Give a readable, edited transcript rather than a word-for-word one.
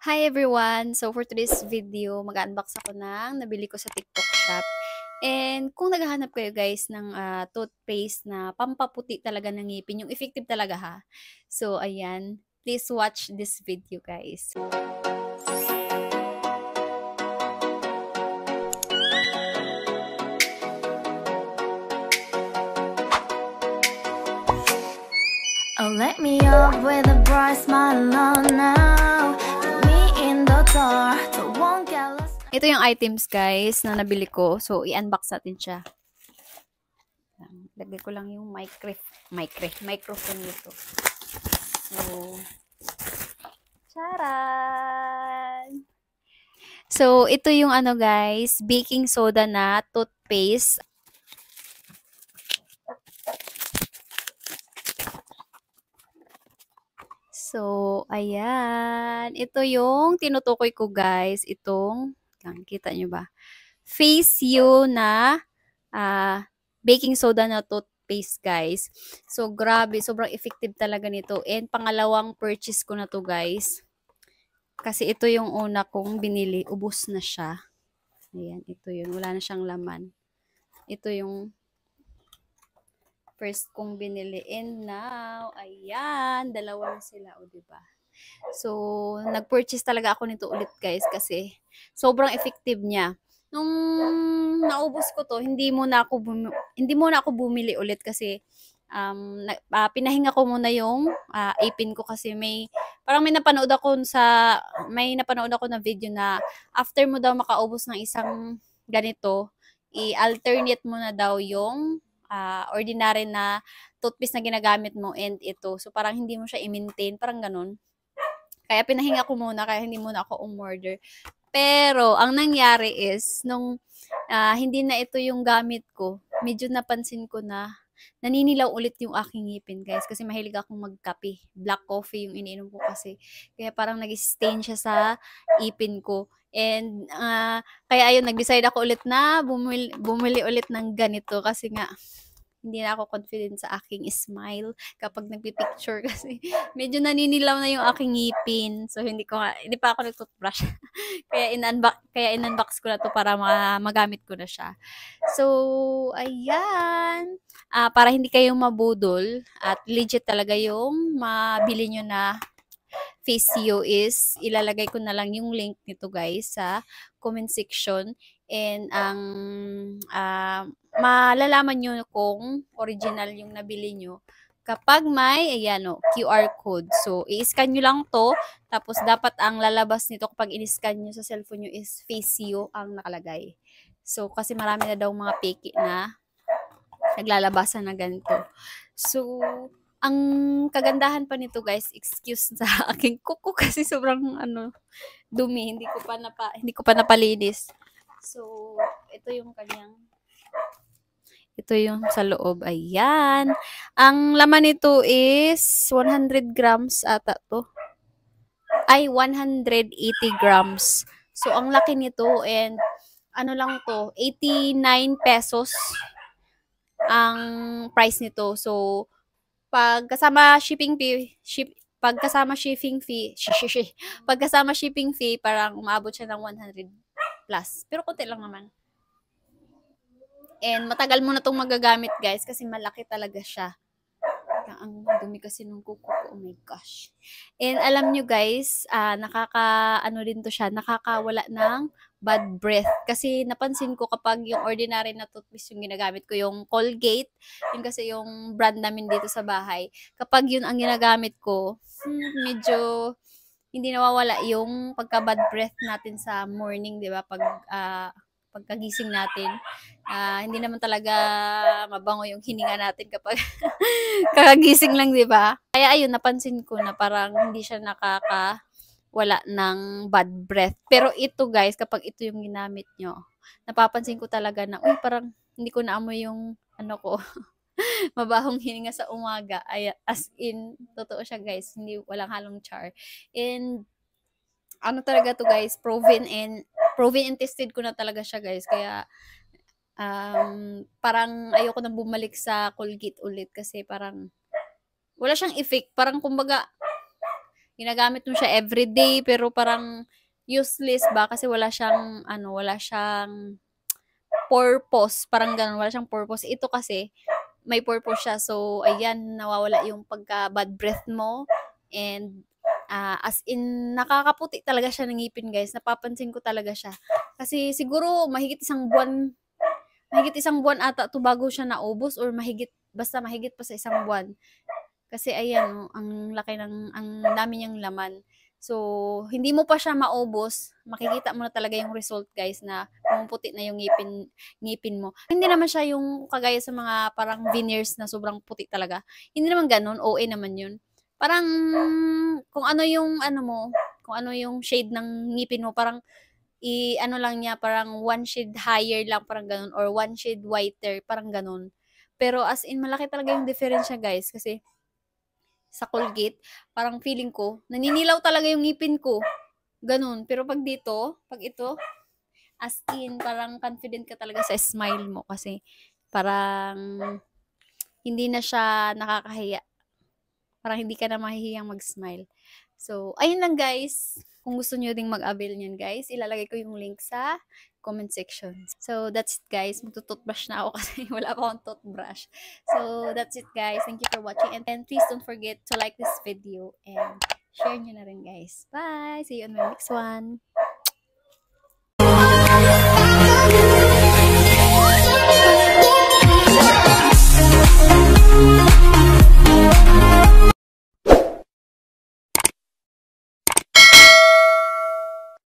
Hi everyone! So for today's video, mag-unbox ako ng nabili ko sa TikTok shop. And kung naghahanap kayo guys ng toothpaste na pampaputi talaga ng ngipin, yung effective talaga ha. So ayan, please watch this video guys. Oh, let me up with a bright smile on now. Put me in the dark, so won't get lost. Ito yung items guys na nabili ko. So i-unbox natin siya. Lagay ko lang yung microphone nito. So, charan! So, ito yung ano guys, baking soda na toothpaste. So, ayan. Ito yung tinutukoy ko guys. Itong, kita nyo ba? Face You na baking soda na toothpaste guys. So, grabe. Sobrang effective talaga nito. And pangalawang purchase ko na to guys. Kasi ito yung una kong binili. Ubus na siya. Ayan, ito yun. Wala na siyang laman. Ito yung first kong binili. And now, ayan, dalawa na sila, o diba? So, nag-purchase talaga ako nito ulit, guys, kasi sobrang effective niya. Nung naubos ko to, hindi muna ako bumili ulit kasi pinahinga ko muna yung ipin ko kasi may napanood ako na video na after mo daw makaubos ng isang ganito, i-alternate mo na daw yung ordinary na toothpaste na ginagamit mo and ito. So, parang hindi mo siya i-maintain. Parang ganun. Kaya pinahinga ko muna, kaya hindi muna ako umorder. Pero, ang nangyari is, nung hindi na ito yung gamit ko, medyo napansin ko na naninilaw ulit yung aking ngipin, guys. Kasi mahilig akong magkape. Black coffee yung iniinom ko kasi. Kaya parang nag-stain siya sa ipin ko. And, kaya ayun, nag-decide ako ulit na bumili ulit ng ganito kasi nga, hindi na ako confident sa aking smile kapag nagpi-picture kasi medyo naninilaw na yung aking ngipin. So, hindi pa ako nag-toothbrush. kaya in-unbox ko na to para magamit ko na siya. So, ayan. Para hindi kayo mabudol at legit talaga yung mabili nyo na Faceo is ilalagay ko na lang yung link nito guys sa comment section and ang malalaman nyo kung original yung nabili nyo kapag may ayan QR code. So, i-scan nyo lang to tapos dapat ang lalabas nito kapag in-scan nyo sa cellphone nyo is Faceo ang nakalagay. So, kasi marami na daw mga peki na naglalabasan na ganito. So, ang kagandahan pa nito guys, excuse sa aking kuko kasi sobrang dumi, hindi ko pa napalinis. So, ito yung sa loob. Ayan. Ang laman nito is 100 grams ata to. Ay, 180 grams. So, ang laki nito and ano lang to, 89 pesos ang price nito. So, pagkasama shipping fee, parang umabot siya ng 100 plus. Pero konti lang naman. And matagal mo na itong magagamit guys kasi malaki talaga siya. Ang dumi kasi nung kuko ko. Oh my gosh. And alam nyo guys, nakakawala ng bad breath. Kasi napansin ko kapag yung ordinary na toothpaste yung ginagamit ko, yung Colgate, yun kasi yung brand namin dito sa bahay. Kapag yun ang ginagamit ko, medyo hindi nawawala yung pagka-bad breath natin sa morning, di ba? Pagkagising natin, hindi naman talaga mabango yung hininga natin kapag kakagising lang, di ba? Kaya ayun, napansin ko na parang hindi siya nakakawala ng bad breath. Pero ito guys, kapag ito yung ginamit nyo, napapansin ko talaga na, parang hindi ko naamoy yung mabahong hininga sa umaga. Ay, as in, totoo siya guys, walang halong char. And, talaga to guys, proven and tested ko na talaga siya guys. Kaya, parang ayoko nang bumalik sa Colgate ulit kasi parang wala siyang effect. Parang kumbaga, Ginagamit mo siya everyday, pero parang useless ba kasi wala siyang purpose, parang gano'n, wala siyang purpose. Ito kasi, may purpose siya. So, ayan, nawawala yung pagka-bad breath mo. And, as in, nakakaputi talaga siya ng ngipin, guys. Napapansin ko talaga siya. Kasi siguro, mahigit isang buwan ata to bago siya naubos or basta mahigit pa sa isang buwan. Kasi ayan, oh, ang dami niyang laman. So, hindi mo pa siya maubos, makikita mo na talaga yung result, guys, na pumuputi na yung ngipin mo. Hindi naman siya yung kagaya sa mga parang veneers na sobrang puti talaga. Hindi naman gano'n, OA naman yun. Parang kung ano yung ano mo, kung ano yung shade ng ngipin mo, parang ano lang niya, parang one shade higher lang, parang gano'n, or one shade whiter, parang gano'n. Pero as in, malaki talaga yung diferensya, guys, kasi sa Colgate, parang feeling ko, naninilaw talaga yung ngipin ko. Ganun. Pero pag dito, pag ito, as in, parang confident ka talaga sa smile mo kasi parang hindi na siya nakakahiya. Parang hindi ka na mahihiyang mag-smile. So, ayun lang, guys. Kung gusto nyo ding mag-avail niyan, guys, ilalagay ko yung link sa comment section. So, that's it, guys. Magtutoothbrush na ako kasi wala pa akong toothbrush. So, that's it, guys. Thank you for watching. And then, please don't forget to like this video and share nyo na rin, guys. Bye! See you on my next one.